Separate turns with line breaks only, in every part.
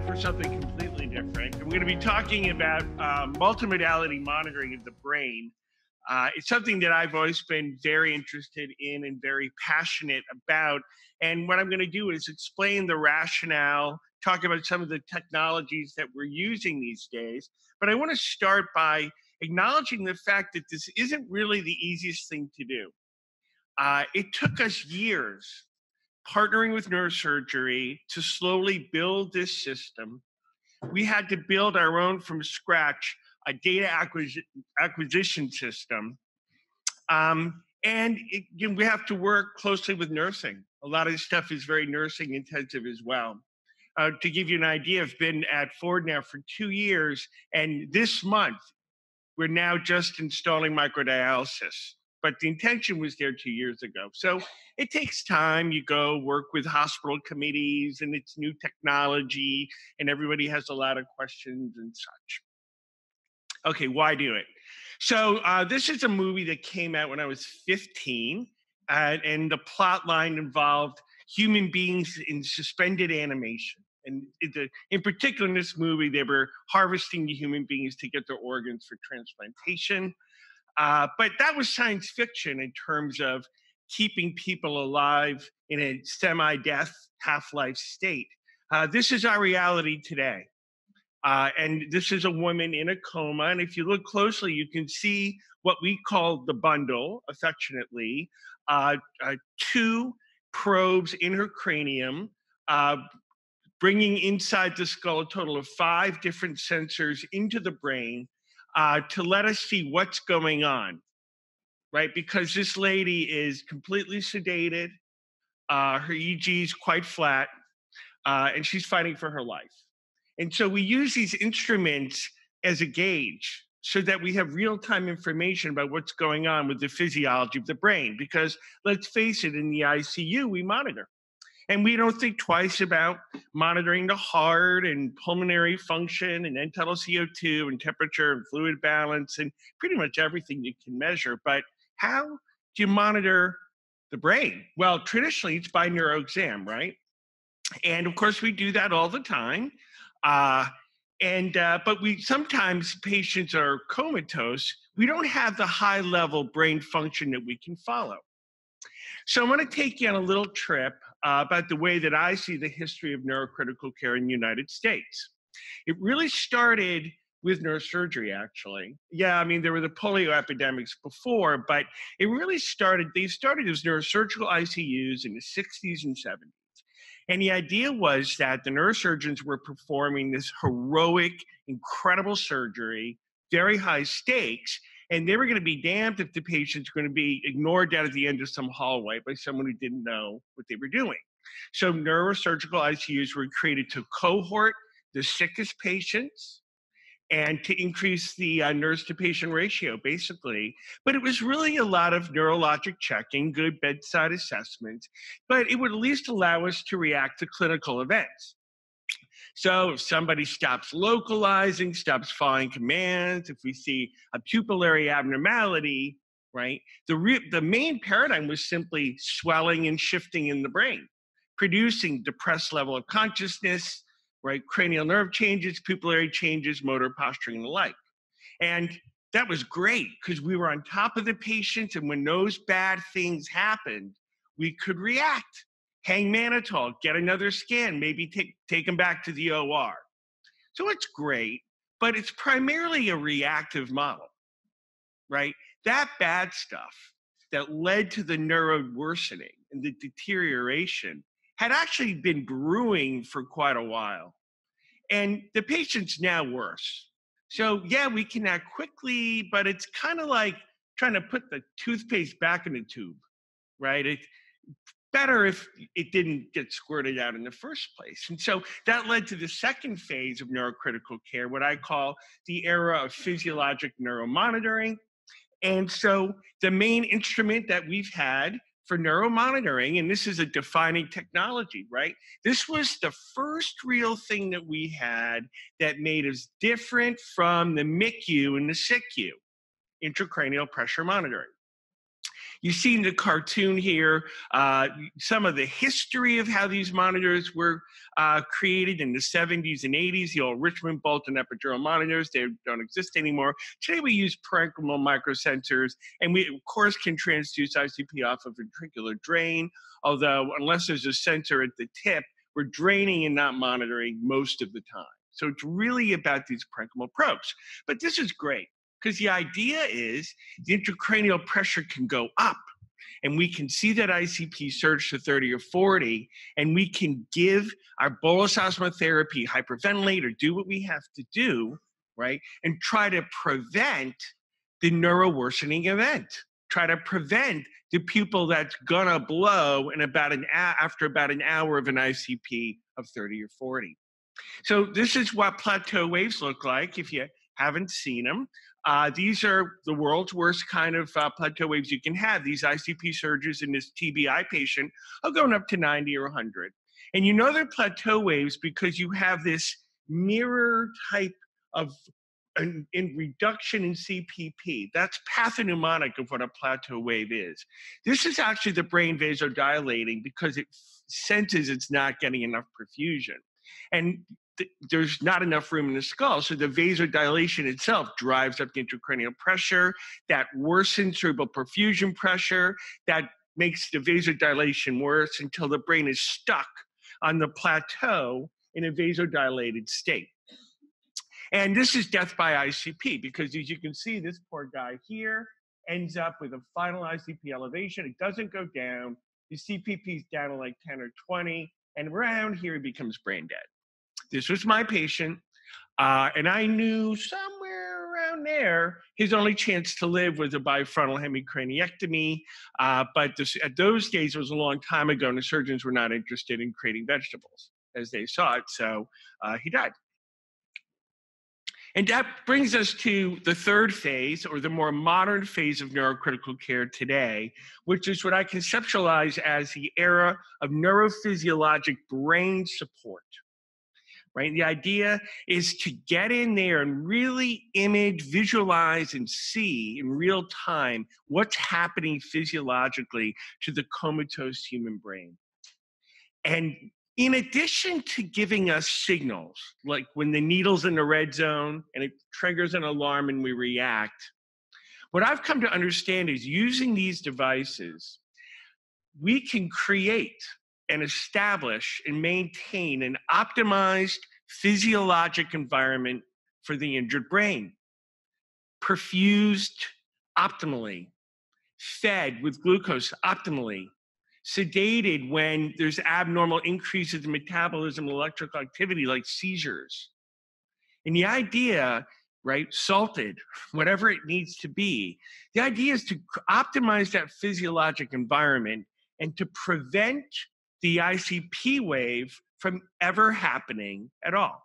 for something completely different. We're going to be talking about multimodality monitoring of the brain. It's something that I've always been very interested in and very passionate about. And what I'm going to do is explain the rationale, talk about some of the technologies that we're using these days. But I want to start by acknowledging the fact that this isn't really the easiest thing to do. It took us years partnering with neurosurgery to slowly build this system. We had to build our own from scratch, a data acquisition system. We have to work closely with nursing. A lot of this stuff is very nursing intensive as well. To give you an idea, I've been at Ford now for 2 years, and this month, we're now just installing microdialysis. But the intention was there 2 years ago. So it takes time. You go work with hospital committees, and it's new technology, and everybody has a lot of questions and such. Okay, why do it? So this is a movie that came out when I was 15, and the plot line involved human beings in suspended animation. And in particular, in this movie, they were harvesting the human beings to get their organs for transplantation. But that was science fiction in terms of keeping people alive in a semi-death, half-life state. This is our reality today. And this is a woman in a coma. And if you look closely, you can see what we call the bundle, affectionately, 2 probes in her cranium, bringing inside the skull a total of 5 different sensors into the brain to let us see what's going on, right? Because this lady is completely sedated, her EEG is quite flat, and she's fighting for her life. And so we use these instruments as a gauge so that we have real-time information about what's going on with the physiology of the brain. Because let's face it, in the ICU, we monitor. And we don't think twice about monitoring the heart and pulmonary function and end-tidal CO2 and temperature and fluid balance and pretty much everything you can measure. But how do you monitor the brain? Well, traditionally, it's by neuroexam, right? And of course, we do that all the time. But sometimes patients are comatose. We don't have the high-level brain function that we can follow. So I'm going to take you on a little trip about the way that I see the history of neurocritical care in the United States. It really started with neurosurgery, actually. Yeah, I mean, there were the polio epidemics before, but they started as neurosurgical ICUs in the 60s and 70s. And the idea was that the neurosurgeons were performing this heroic, incredible surgery, very high stakes, and they were going to be damned if the patient's going to be ignored down at the end of some hallway by someone who didn't know what they were doing. So neurosurgical ICUs were created to cohort the sickest patients and to increase the nurse-to-patient ratio, basically. But it was really a lot of neurologic checking, good bedside assessments, but it would at least allow us to react to clinical events. So if somebody stops localizing, stops following commands, if we see a pupillary abnormality, right, the main paradigm was simply swelling and shifting in the brain, producing depressed level of consciousness, right, cranial nerve changes, pupillary changes, motor posturing, and the like. And that was great because we were on top of the patients, and when those bad things happened, we could react. Hang mannitol, get another scan, maybe take them back to the OR. So it's great, but it's primarily a reactive model, right? That bad stuff that led to the neuro worsening and the deterioration had actually been brewing for quite a while. And the patient's now worse. So yeah, we can act quickly, but it's kind of like trying to put the toothpaste back in the tube, right? It's better if it didn't get squirted out in the first place. And so that led to the second phase of neurocritical care, what I call the era of physiologic neuromonitoring. And so the main instrument that we've had for neuromonitoring, and this is a defining technology, right? This was the first real thing that we had that made us different from the MICU and the SICU, intracranial pressure monitoring. You see in the cartoon here some of the history of how these monitors were created in the 70s and 80s, the old Richmond bolt and epidural monitors. They don't exist anymore. Today we use parenchymal microsensors, and we, of course, can transduce ICP off of ventricular drain, although unless there's a sensor at the tip, we're draining and not monitoring most of the time. So it's really about these parenchymal probes. But this is great, because the idea is the intracranial pressure can go up, and we can see that ICP surge to 30 or 40, and we can give our bolus osmotherapy, hyperventilate, or do what we have to do, right? And try to prevent the neuroworsening event. Try to prevent the pupil that's gonna blow in after about an hour of an ICP of 30 or 40. So this is what plateau waves look like if you haven't seen them. These are the world's worst kind of plateau waves you can have. These ICP surges in this TBI patient are going up to 90 or 100. And you know they're plateau waves because you have this mirror type of in reduction in CPP. That's pathognomonic of what a plateau wave is. This is actually the brain vasodilating because it senses it's not getting enough perfusion. And there's not enough room in the skull. So the vasodilation itself drives up the intracranial pressure, that worsens cerebral perfusion pressure, that makes the vasodilation worse until the brain is stuck on the plateau in a vasodilated state. And this is death by ICP, because as you can see, this poor guy here ends up with a final ICP elevation. It doesn't go down. The CPP is down to like 10 or 20, and around here he becomes brain dead. This was my patient, and I knew somewhere around there his only chance to live was a bifrontal hemicraniectomy, but at those days, it was a long time ago, and the surgeons were not interested in creating vegetables as they saw it, so he died. And that brings us to the third phase, or the more modern phase of neurocritical care today, which is what I conceptualize as the era of neurophysiologic brain support. Right? The idea is to get in there and really image, visualize, and see in real time what's happening physiologically to the comatose human brain. And in addition to giving us signals, like when the needle's in the red zone and it triggers an alarm and we react, what I've come to understand is using these devices, we can create and establish and maintain an optimized physiologic environment for the injured brain, perfused optimally, fed with glucose optimally, sedated when there's abnormal increases in metabolism and electrical activity like seizures. And the idea, right, salted, whatever it needs to be, the idea is to optimize that physiologic environment and to prevent the ICP wave from ever happening at all.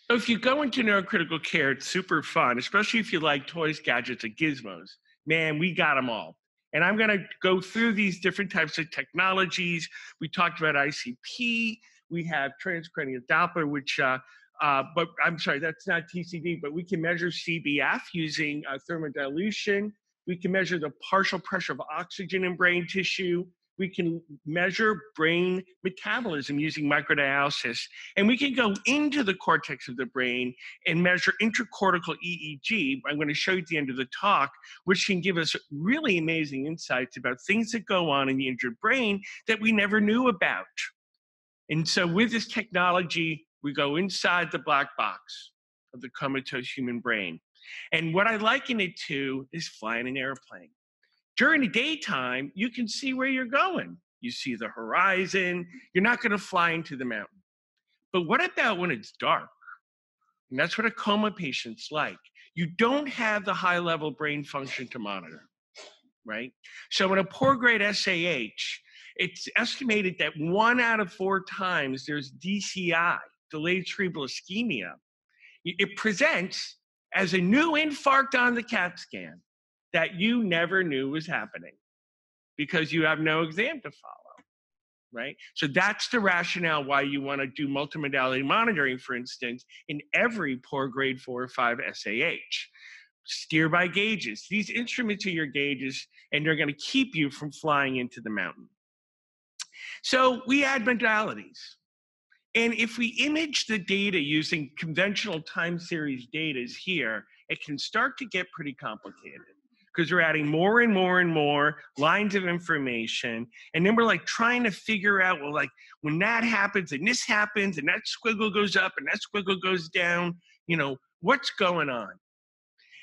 So if you go into neurocritical care, it's super fun, especially if you like toys, gadgets, and gizmos. Man, we got them all. And I'm gonna go through these different types of technologies. We talked about ICP. We have transcranial Doppler, which, but I'm sorry, that's not TCD, but we can measure CBF using thermodilution. We can measure the partial pressure of oxygen in brain tissue. We can measure brain metabolism using microdialysis. And we can go into the cortex of the brain and measure intracortical EEG. I'm going to show you at the end of the talk, which can give us really amazing insights about things that go on in the injured brain that we never knew about. And so with this technology, we go inside the black box of the comatose human brain. And what I liken it to is flying an airplane. During the daytime, you can see where you're going. You see the horizon. You're not going to fly into the mountain. But what about when it's dark? And that's what a coma patient's like. You don't have the high-level brain function to monitor, right? So in a poor grade SAH, it's estimated that 1 out of 4 times there's DCI, delayed cerebral ischemia. It presents as a new infarct on the CAT scan that you never knew was happening because you have no exam to follow, right? So that's the rationale why you want to do multimodality monitoring, for instance, in every poor grade 4 or 5 SAH. Steer by gauges. These instruments are your gauges, and they're going to keep you from flying into the mountain. So we add modalities. And if we image the data using conventional time series data here, it can start to get pretty complicated because we're adding more and more and more lines of information. And then we're like trying to figure out, well, like when that happens and this happens and that squiggle goes up and that squiggle goes down, you know, what's going on?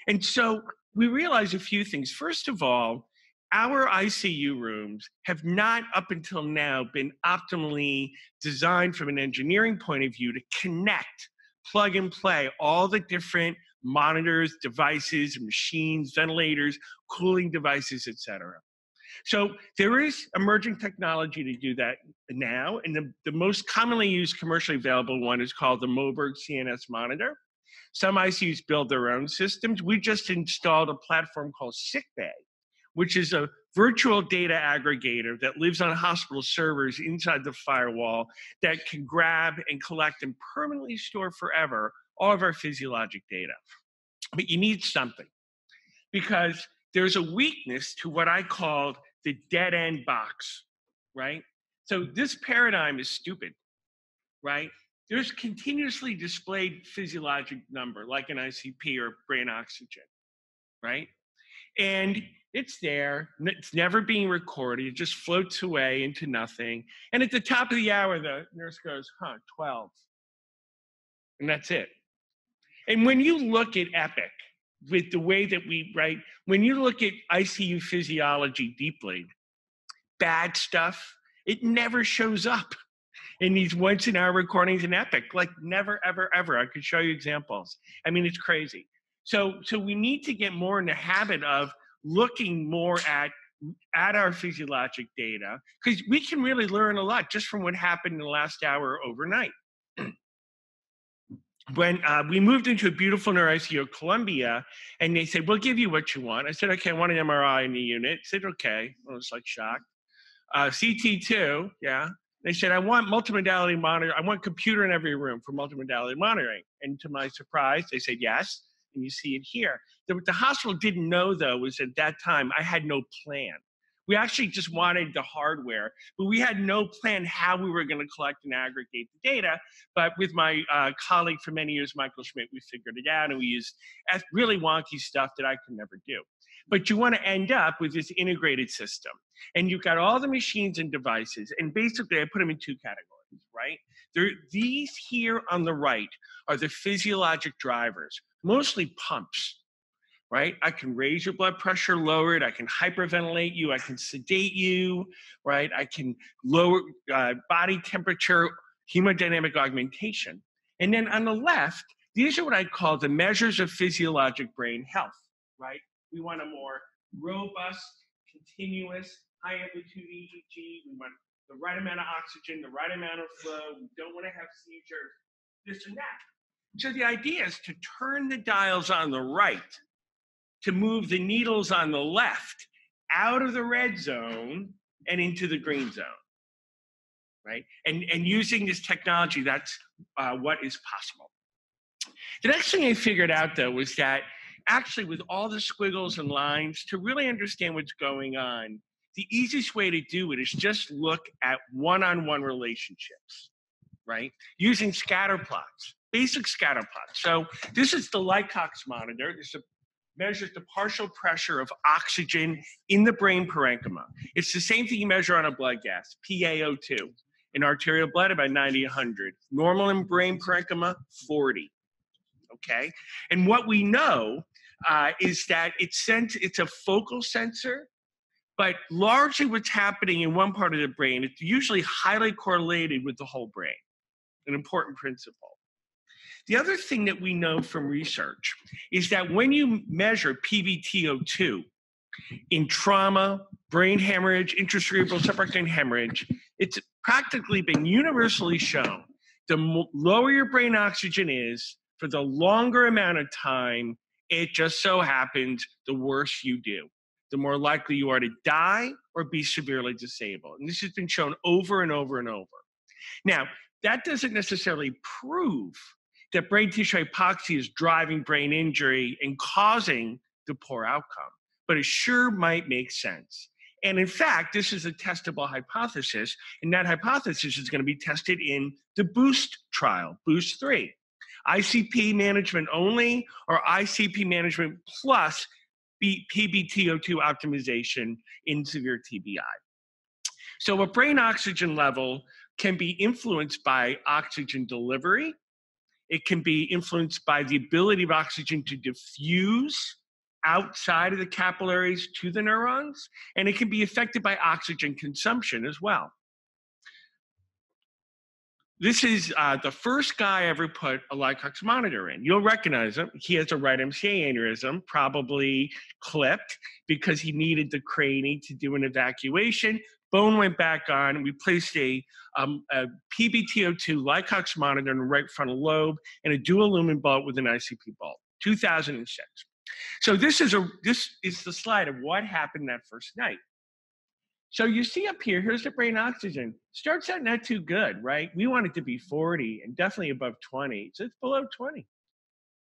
And so we realize a few things. First of all, our ICU rooms have not up until now been optimally designed from an engineering point of view to connect, plug and play all the different monitors, devices, machines, ventilators, cooling devices, et cetera. So there is emerging technology to do that now. And the most commonly used commercially available one is called the Moberg CNS monitor. Some ICUs build their own systems. We just installed a platform called SickBay, which is a virtual data aggregator that lives on hospital servers inside the firewall that can grab and collect and permanently store forever all of our physiologic data. But you need something because there's a weakness to what I called the dead end box, right? So this paradigm is stupid, right? There's continuously displayed physiologic number like an ICP or brain oxygen, right? And it's there, it's never being recorded, it just floats away into nothing. And at the top of the hour, the nurse goes, 12. And that's it. And when you look at Epic, with the way that we write, when you look at ICU physiology deeply, bad stuff, it never shows up in these once in hour recordings in Epic, like never, ever, ever. I could show you examples. I mean, it's crazy. So we need to get more in the habit of looking more at our physiologic data, because we can really learn a lot just from what happened in the last hour overnight. When we moved into a beautiful neuro ICU at Columbia, and they said, we'll give you what you want. I said, okay, I want an MRI in the unit. I said, okay. I was like shocked. CT2, yeah. They said, I want multimodality monitor. I want computer in every room for multimodality monitoring. And to my surprise, they said yes. And you see it here. What the hospital didn't know, though, was at that time, I had no plan. We actually just wanted the hardware, but we had no plan how we were going to collect and aggregate the data. But with my colleague for many years, Michael Schmidt, we figured it out, and we used really wonky stuff that I could never do. But you want to end up with this integrated system. And you've got all the machines and devices, and basically I put them in two categories, right? These here on the right are the physiologic drivers, mostly pumps. Right? I can raise your blood pressure, lower it. I can hyperventilate you. I can sedate you, right? I can lower body temperature, hemodynamic augmentation. And then on the left, these are what I call the measures of physiologic brain health, right? We want a more robust, continuous, high amplitude EEG. We want the right amount of oxygen, the right amount of flow. We don't want to have seizures, this and that. So the idea is to turn the dials on the right to move the needles on the left out of the red zone and into the green zone, right? And using this technology, that's what is possible. The next thing I figured out, though, was that actually with all the squiggles and lines, to really understand what's going on, the easiest way to do it is just look at one-on-one relationships, right? Using scatter plots, basic scatter plots. So this is the Lycox monitor. It's a measures the partial pressure of oxygen in the brain parenchyma. It's the same thing you measure on a blood gas, PaO2. In arterial blood, about 90, 100. Normal in brain parenchyma, 40. Okay? And what we know is that it's a focal sensor, but largely what's happening in one part of the brain, it's usually highly correlated with the whole brain, an important principle. The other thing that we know from research is that when you measure PbTO2 in trauma, brain hemorrhage, intracerebral subarachnoid hemorrhage, it's practically been universally shown the lower your brain oxygen is for the longer amount of time, it just so happens the worse you do, the more likely you are to die or be severely disabled. And this has been shown over and over and over. Now, that doesn't necessarily prove that brain tissue hypoxia is driving brain injury and causing the poor outcome, but it sure might make sense. And in fact, this is a testable hypothesis, and that hypothesis is going to be tested in the BOOST trial, BOOST 3. ICP management only or ICP management plus PbTO2 optimization in severe TBI. So a brain oxygen level can be influenced by oxygen delivery. It can be influenced by the ability of oxygen to diffuse outside of the capillaries to the neurons, and it can be affected by oxygen consumption as well. This is the first guy ever put a Lycox monitor in. You'll recognize him. He has a right MCA aneurysm, probably clipped because he needed the cranie to do an evacuation. Bone went back on. We placed a PbTO2 Lycox monitor in the right frontal lobe and a dual lumen bolt with an ICP bolt, 2006. So this is the slide of what happened that first night. So you see up here, here's the brain oxygen. Starts out not too good, right? We want it to be 40 and definitely above 20. So it's below 20.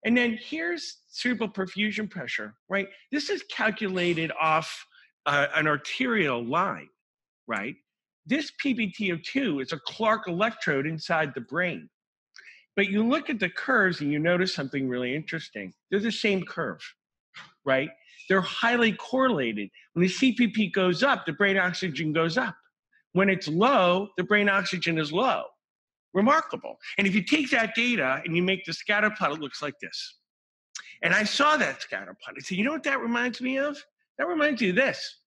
And then here's cerebral perfusion pressure, right? This is calculated off an arterial line, right? This PbTO2 is a Clark electrode inside the brain. But you look at the curves and you notice something really interesting. They're the same curve, right? They're highly correlated. When the CPP goes up, the brain oxygen goes up. When it's low, the brain oxygen is low. Remarkable. And if you take that data and you make the scatter plot, it looks like this. And I saw that scatter plot. I said, you know what that reminds me of? That reminds you of this,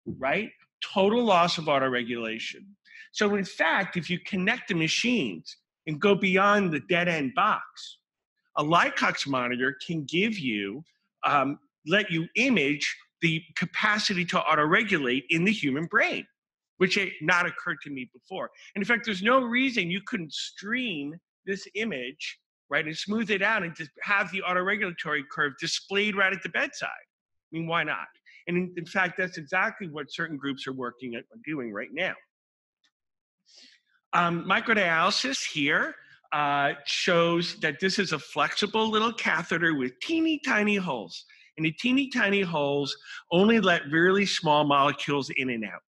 right? Total loss of autoregulation. So in fact, if you connect the machines and go beyond the dead end box, a Lycox monitor can give you let you image the capacity to autoregulate in the human brain, which had not occurred to me before. And in fact, there's no reason you couldn't stream this image, right, and smooth it out and just have the autoregulatory curve displayed right at the bedside. I mean, why not? And in fact, that's exactly what certain groups are working at doing right now. Microdialysis here shows that this is a flexible little catheter with teeny tiny holes. And the teeny tiny holes only let really small molecules in and out.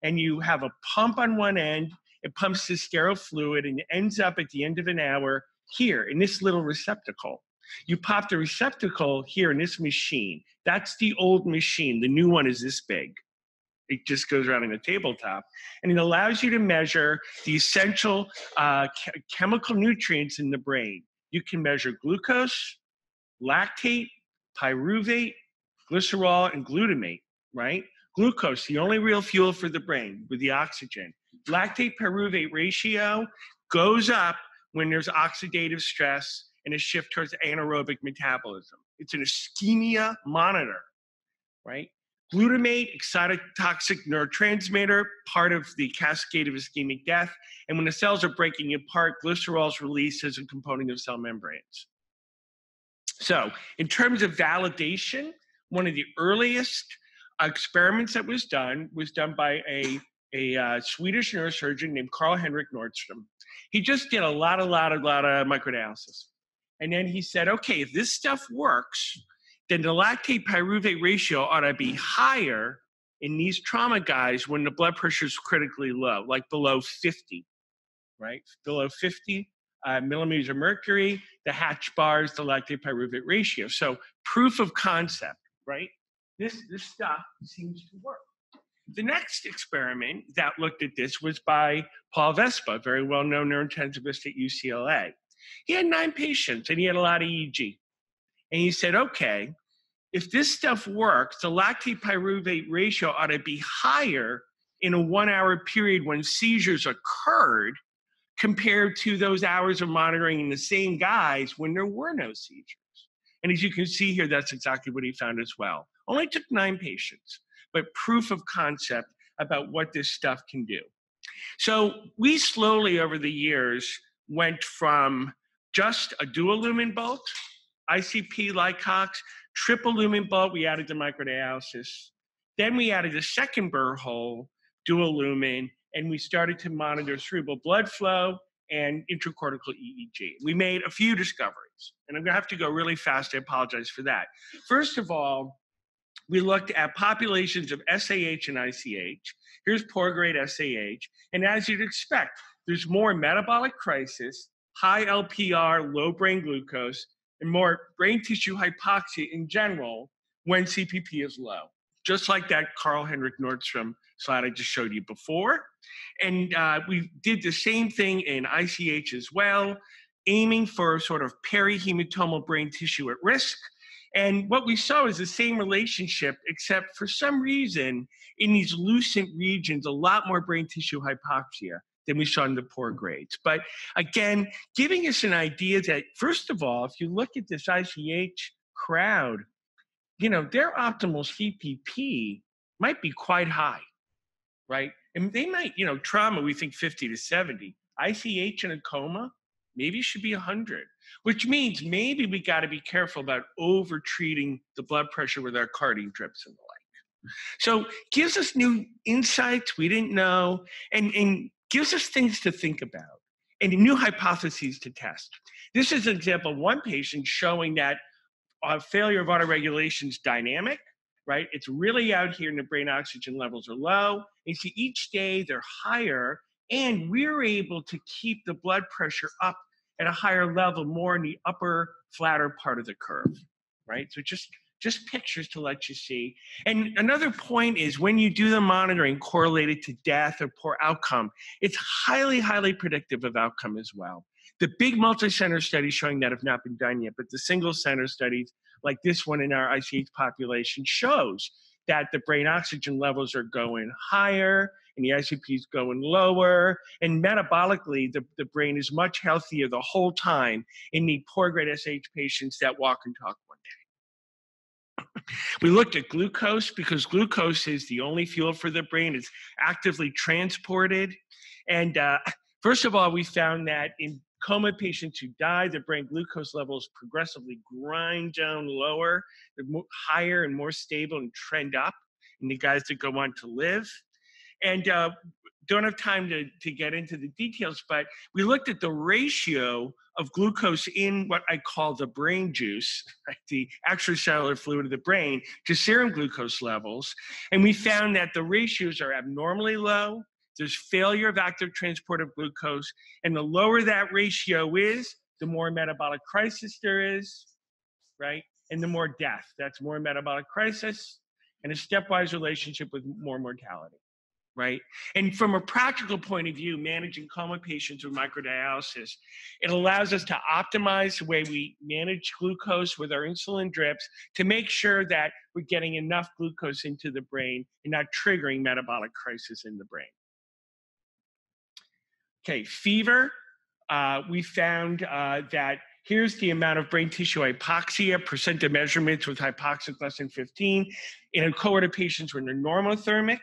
And you have a pump on one end, it pumps the sterile fluid and it ends up at the end of an hour here in this little receptacle. You pop the receptacle here in this machine. That's the old machine. The new one is this big. It just goes around in a tabletop. And it allows you to measure the essential chemical nutrients in the brain. You can measure glucose, lactate, pyruvate, glycerol, and glutamate, right? Glucose, the only real fuel for the brain with the oxygen. Lactate pyruvate ratio goes up when there's oxidative stress and a shift towards anaerobic metabolism. It's an ischemia monitor, right? Glutamate, excitotoxic neurotransmitter, part of the cascade of ischemic death. And when the cells are breaking apart, glycerol is released as a component of cell membranes. So in terms of validation, one of the earliest experiments that was done by a Swedish neurosurgeon named Carl-Henrik Nordström. He just did a lot of microdialysis. And then he said, okay, if this stuff works, then the lactate pyruvate ratio ought to be higher in these trauma guys when the blood pressure is critically low, like below 50, right? Below 50 millimeters of mercury, the hatch bars, the lactate pyruvate ratio. So proof of concept, right? This stuff seems to work. The next experiment that looked at this was by Paul Vespa, very well-known neurointensivist at UCLA. He had 9 patients and he had a lot of EEG. And he said, okay, if this stuff works, the lactate pyruvate ratio ought to be higher in a 1-hour period when seizures occurred compared to those hours of monitoring in the same guys when there were no seizures. And as you can see here, that's exactly what he found as well. Only took 9 patients, but proof of concept about what this stuff can do. So we slowly over the years went from just a dual lumen bolt, ICP Lycox, triple lumen bolt, we added the microdialysis. Then we added a second burr hole, dual lumen, and we started to monitor cerebral blood flow and intracortical EEG. We made a few discoveries, and I'm gonna have to go really fast. I apologize for that. First of all, we looked at populations of SAH and ICH. Here's poor grade SAH. And as you'd expect, there's more metabolic crisis, high LPR, low brain glucose, and more brain tissue hypoxia in general when CPP is low. Just like that Carl Henrik Nordstrom slide I just showed you before. And we did the same thing in ICH as well, aiming for sort of perihematomal brain tissue at risk. And what we saw is the same relationship, except for some reason, in these lucent regions, a lot more brain tissue hypoxia than we saw in the poor grades. But again, giving us an idea that, first of all, if you look at this ICH crowd, you know, their optimal CPP might be quite high, right? And they might, you know, trauma, we think 50 to 70. ICH in a coma, maybe should be 100, which means maybe we got to be careful about over treating the blood pressure with our cardine drips and the like. So gives us new insights we didn't know, and gives us things to think about and new hypotheses to test. This is an example of one patient showing that failure of autoregulation is dynamic, right? It's really out here and the brain oxygen levels are low. And see, each day they're higher, and we're able to keep the blood pressure up at a higher level, more in the upper, flatter part of the curve, right? So just pictures to let you see. And another point is when you do the monitoring correlated to death or poor outcome, it's highly, highly predictive of outcome as well. The big multi-center studies showing that have not been done yet, but the single center studies like this one in our ICH population shows that the brain oxygen levels are going higher and the ICP is going lower. And metabolically, the brain is much healthier the whole time in the poor grade SH patients that walk and talk one day. We looked at glucose because glucose is the only fuel for the brain. It's actively transported. And first of all, we found that in coma patients who die, their brain glucose levels progressively grind down lower. They're higher and more stable and trend up in the guys that go on to live. And don't have time to get into the details, but we looked at the ratio of glucose in what I call the brain juice, right, the extracellular fluid of the brain, to serum glucose levels. And we found that the ratios are abnormally low. There's failure of active transport of glucose. And the lower that ratio is, the more metabolic crisis there is, right? And the more death. That's more metabolic crisis and a stepwise relationship with more mortality, right? And from a practical point of view, managing coma patients with microdialysis, it allows us to optimize the way we manage glucose with our insulin drips to make sure that we're getting enough glucose into the brain and not triggering metabolic crisis in the brain. Okay, fever, we found that here's the amount of brain tissue hypoxia, percent of measurements with hypoxic less than 15. In a cohort of patients when they're normothermic,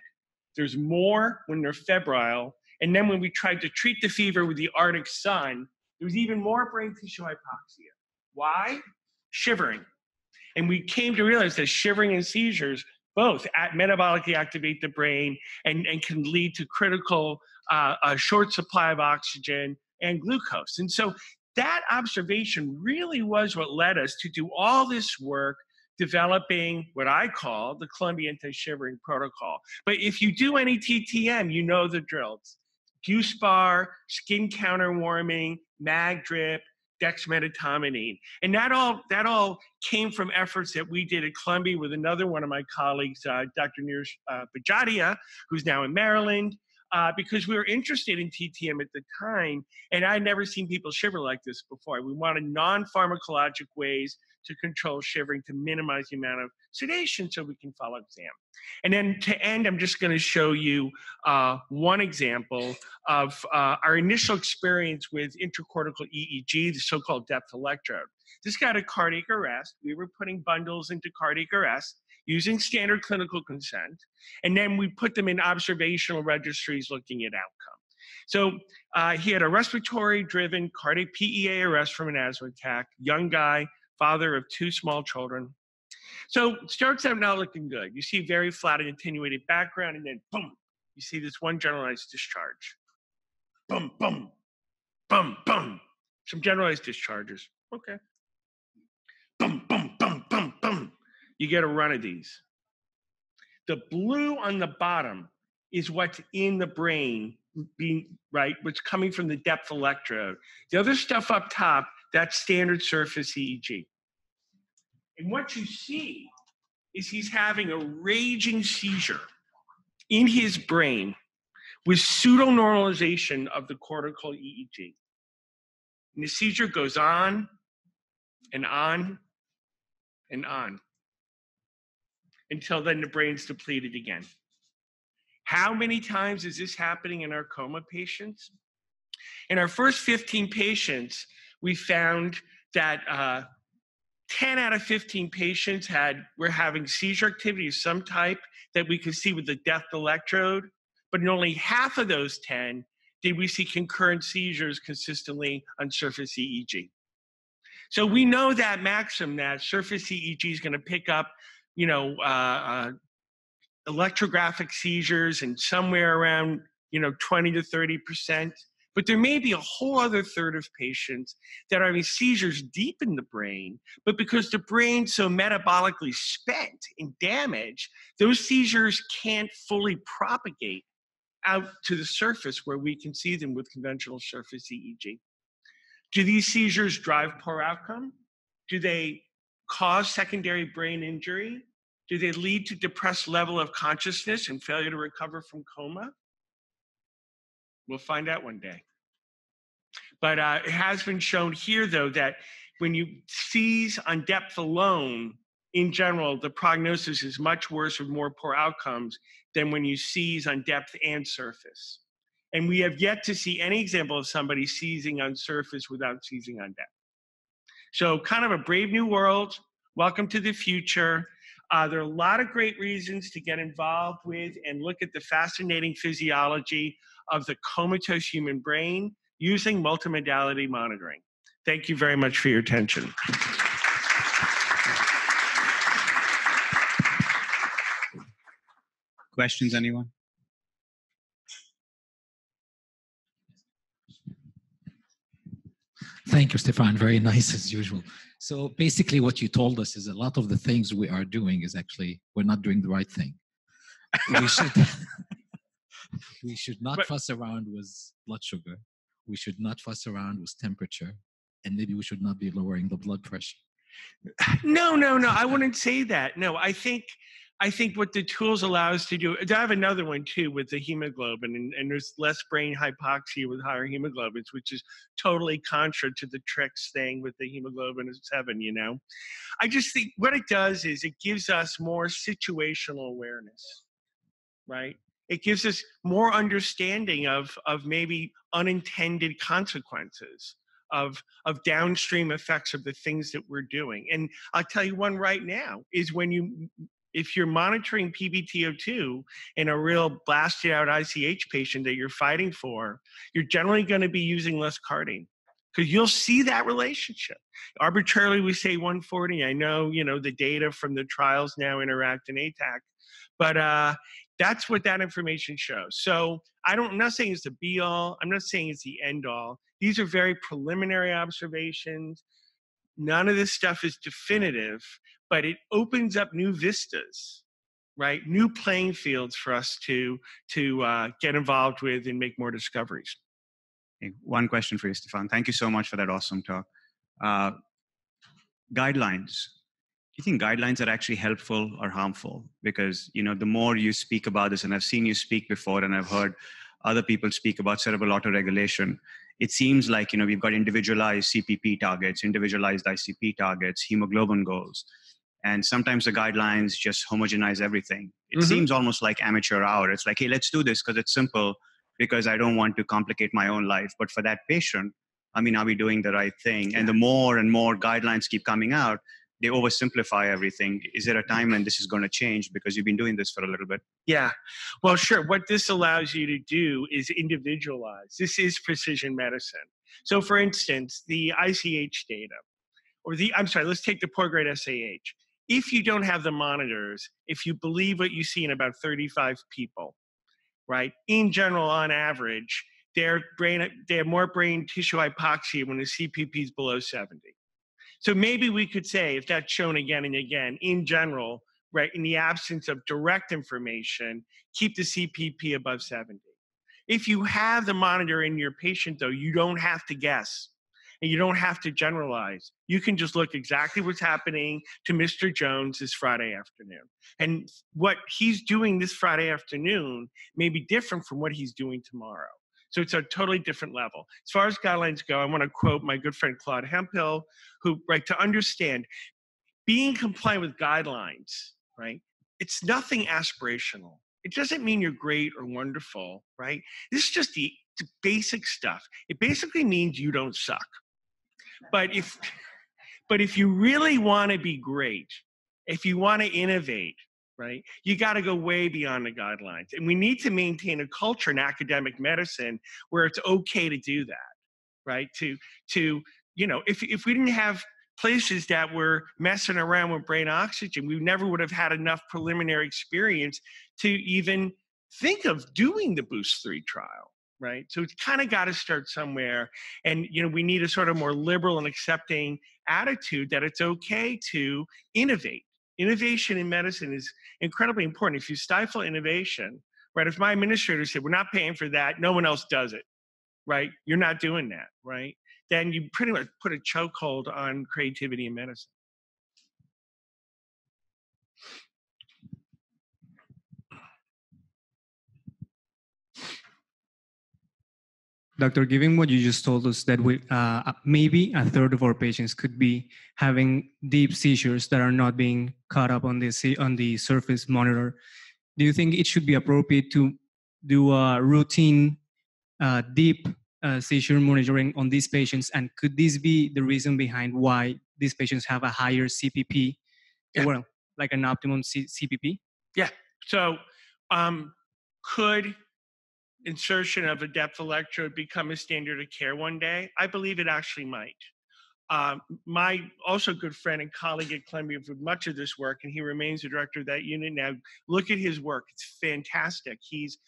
there's more when they're febrile. And then when we tried to treat the fever with the Arctic sun, there was even more brain tissue hypoxia. Why? Shivering. And we came to realize that shivering and seizures both metabolically activate the brain and can lead to critical a short supply of oxygen and glucose. And so that observation really was what led us to do all this work developing what I call the Columbia anti-shivering protocol. But if you do any TTM, you know the drills. Buspar, skin counterwarming, mag drip, dexmedetomidine. And that all came from efforts that we did at Columbia with another one of my colleagues, Dr. Neeraj Bajadia, who's now in Maryland, because we were interested in TTM at the time, and I'd never seen people shiver like this before. We wanted non-pharmacologic ways to control shivering to minimize the amount of sedation so we can follow exam. And then to end, I'm just going to show you one example of our initial experience with intracortical EEG, the so-called depth electrode. This got a cardiac arrest. We were putting bundles into cardiac arrest using standard clinical consent, and then we put them in observational registries looking at outcome. So he had a respiratory-driven cardiac PEA arrest from an asthma attack, young guy, father of 2 small children. So it starts out now looking good. You see very flat and attenuated background, and then boom, you see this one generalized discharge. Boom, boom. Bum, bum. Some generalized discharges. Okay. Bum, bum, bum, bum, bum. You get a run of these. The blue on the bottom is what's in the brain, being right, what's coming from the depth electrode. The other stuff up top, that's standard surface EEG. And what you see is he's having a raging seizure in his brain with pseudo-normalization of the cortical EEG. And the seizure goes on and on and on until then the brain's depleted again. How many times is this happening in our coma patients? In our first 15 patients, we found that 10 out of 15 patients were having seizure activity of some type that we could see with the depth electrode, but in only half of those 10 did we see concurrent seizures consistently on surface EEG. So we know that maxim that surface EEG is going to pick up, electrographic seizures and somewhere around 20 to 30%. But there may be a whole other third of patients that are having seizures deep in the brain, but because the brain's so metabolically spent and damaged, those seizures can't fully propagate out to the surface where we can see them with conventional surface EEG. Do these seizures drive poor outcome? Do they cause secondary brain injury? Do they lead to depressed level of consciousness and failure to recover from coma? We'll find out one day. But it has been shown here, though, that when you seize on depth alone, in general, the prognosis is much worse with more poor outcomes than when you seize on depth and surface. And we have yet to see any example of somebody seizing on surface without seizing on depth. So kind of a brave new world. Welcome to the future. There are a lot of great reasons to get involved with and look at the fascinating physiology of the comatose human brain using multimodality monitoring. Thank you very much for your attention.
Questions, anyone?
Thank you, Stephan. Very nice as usual. So basically what you told us is a lot of the things we are doing is actually, we're not doing the right thing. We should not fuss around with blood sugar. We should not fuss around with temperature. And maybe we should not be lowering the blood pressure.
No, I wouldn't say that. No, I think what the tools allow us to do, I have another one too with the hemoglobin, and there's less brain hypoxia with higher hemoglobins, which is totally contra to the tricks thing with the hemoglobin of 7, I just think what it does is it gives us more situational awareness, right? It gives us more understanding of if unintended consequences of downstream effects of the things that we're doing. And I'll tell you one right now is if you're monitoring PbTO2 in a real blasted out ICH patient that you're fighting for, you're generally going to be using less cardine because you'll see that relationship. Arbitrarily, we say 140. I know, the data from the trials now interact in ATAC, but that's what that information shows. So I'm not saying it's the be all. I'm not saying it's the end all. These are very preliminary observations. None of this stuff is definitive, but it opens up new vistas, right? New playing fields for us to get involved with and make more discoveries.
Okay, one question for you, Stephan. Thank you so much for that awesome talk. Guidelines. Do you think guidelines are actually helpful or harmful? Because, the more you speak about this, and I've seen you speak before, and I've heard other people speak about cerebral autoregulation, it seems like, we've got individualized CPP targets, individualized ICP targets, hemoglobin goals. And sometimes the guidelines just homogenize everything. It seems almost like amateur hour. It's like, hey, let's do this because it's simple, because I don't want to complicate my own life. But for that patient, are we doing the right thing? And the more and more guidelines keep coming out, they oversimplify everything. Is there a time when this is going to change because you've been doing this for a little bit?
Yeah, well, sure. What this allows you to do is individualize. This is precision medicine. So for instance, the ICH data, let's take the poor grade SAH. If you don't have the monitors, if you believe what you see in about 35 people, right? In general, on average, they have more brain tissue hypoxia when the CPP is below 70. So maybe we could say, if that's shown again and again, in general, right, in the absence of direct information, keep the CPP above 70. If you have the monitor in your patient, though, you don't have to guess. And you don't have to generalize. You can just look exactly what's happening to Mr. Jones this Friday afternoon. And what he's doing this Friday afternoon may be different from what he's doing tomorrow. So it's a totally different level. As far as guidelines go, I want to quote my good friend Claude Hemphill, who, right, to understand, being compliant with guidelines, right, it's nothing aspirational. It doesn't mean you're great or wonderful, right? This is just the basic stuff. It basically means you don't suck. But if you really want to be great, if you want to innovate, right, you got to go way beyond the guidelines. And we need to maintain a culture in academic medicine where it's okay to do that, right? To you know, if we didn't have places that were messing around with brain oxygen, we never would have had enough preliminary experience to even think of doing the Boost 3 trial. Right. So it's kind of got to start somewhere. And, you know, we need a sort of more liberal and accepting attitude that it's okay to innovate. Innovation in medicine is incredibly important. If you stifle innovation, right, if my administrator said, we're not paying for that, no one else does it, right? You're not doing that, right? Then you pretty much put a chokehold on creativity in medicine.
Doctor, given what you just told us, that we maybe a third of our patients could be having deep seizures that are not being caught up on the surface monitor, do you think it should be appropriate to do a routine deep seizure monitoring on these patients? And could this be the reason behind why these patients have a higher CPP, well, like an optimum CPP?
Yeah. So could insertion of a depth electrode become a standard of care one day? I believe it actually might. My also good friend and colleague at Columbia did much of this work, and he remains the director of that unit now. Look at his work. It's fantastic. He's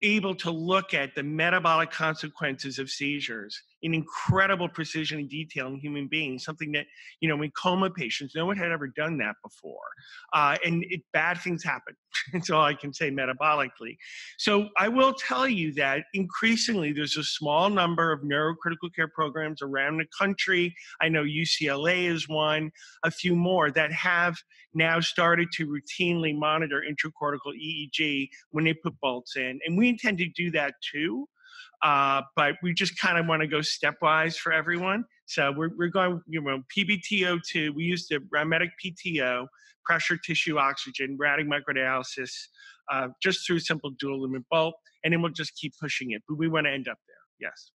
able to look at the metabolic consequences of seizures in incredible precision and detail in human beings, something that, you know, in coma patients, no one had ever done that before. And bad things happen. That's all I can say metabolically. So I will tell you that increasingly there's a small number of neurocritical care programs around the country. I know UCLA is one, a few more that have now started to routinely monitor intracortical EEG when they put bolts in. And we intend to do that too. But we just kind of want to go stepwise for everyone. So we're going, you know, PBTO2, we use the Rametic PTO, pressure tissue oxygen, we're adding microdialysis, just through simple dual lumen bolt, and then we'll just keep pushing it. But we want to end up there, yes.